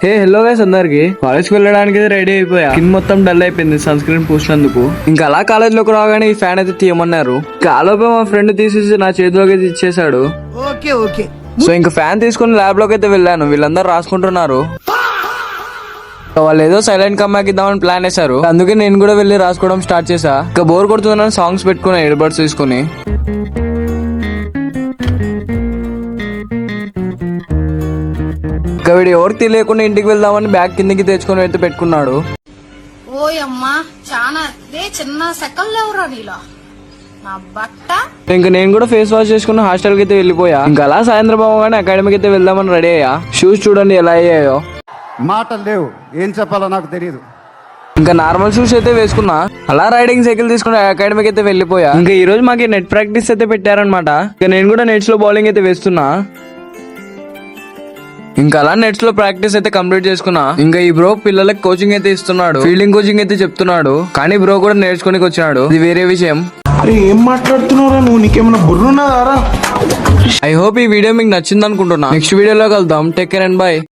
Hey hello guys, అందరికి కాలేజ్కి వెళ్ళడానికి రెడీ అయిపోయా. స్కిన్ మొత్తం డల్ అయిపోయింది సన్ స్క్రీన్ పూసినందుకు. ఇంకా అలా కాలేజ్ లోకి రాగానే ఈ ఫ్యాన్ అయితే తీయమన్నారు. ఆలోపే మా ఫ్రెండ్ తీసేసి నా చేతిలోకి అయితే ఇచ్చేసాడు. సో ఇంకా ఫ్యాన్ తీసుకుని ల్యాబ్ లోకి అయితే వెళ్ళాను. వీళ్ళందరూ రాసుకుంటున్నారు. వాళ్ళు ఏదో సైలెంట్ కమ్మాక్ ఇద్దామని ప్లాన్ వేశారు. అందుకే నేను కూడా వెళ్ళి రాసుకోవడం స్టార్ట్ చేశా. ఇంకా బోర్ కొడుతుందని సాంగ్స్ పెట్టుకుని ఇయర్ బడ్స్ తీసుకుని ఇంకా వీడు ఎవరికి తెలియకుండా ఇంటికి వెళ్దామని బ్యాగ్ కిందకి తెచ్చుకొని అయితే పెట్టుకున్నాడు. ఓయమ్మా చాలా చిన్న సెకండ్ లేవురా నీలో నా బట్ట. ఇంకా నేను కూడా ఫేస్ వాష్ చేసుకుని హాస్టల్ కి అయితే వెళ్ళిపోయా. ఇంకా అలా సాయంత్రం అవ్వగానే అకాడమీకి అయితే వెళ్దామని రెడీ అయ్యా. షూస్ చూడండి ఎలా అయ్యాయో. మాటలు లేవు, ఏం చెప్పాలో నాకు తెలియదు. ఇంకా నార్మల్ షూస్ అయితే వేసుకున్నా. అలా రైడింగ్ సైకిల్ తీసుకుని అకాడమీకి అయితే వెళ్ళిపోయా. ఇంకా ఈ రోజు మాకు నెట్ ప్రాక్టీస్ అయితే పెట్టారనమాట. ఇంకా నేను కూడా నెట్స్ లో బౌలింగ్ అయితే వేస్తున్నా. ఇంకా అలా నెట్స్ లో ప్రాక్టీస్ అయితే కంప్లీట్ చేసుకున్నా. ఇంకా ఈ బ్రో పిల్లలకి కోచింగ్ అయితే ఇస్తున్నాడు, ఫీల్డింగ్ కోచింగ్ అయితే చెప్తున్నాడు. కానీ బ్రో కూడా నేర్చుకోనికి వచ్చినాడు, ఇది వేరే విషయం. అరే ఏం మాట్లాడుతున్నారా నువ్వు? నీకేమైనా బుర్రున్నదారా? ఐ హోప్ ఈ వీడియో మీకు నచ్చింది అనుకుంటున్నా. నెక్స్ట్ వీడియోలో కలుద్దాం. Take care and by.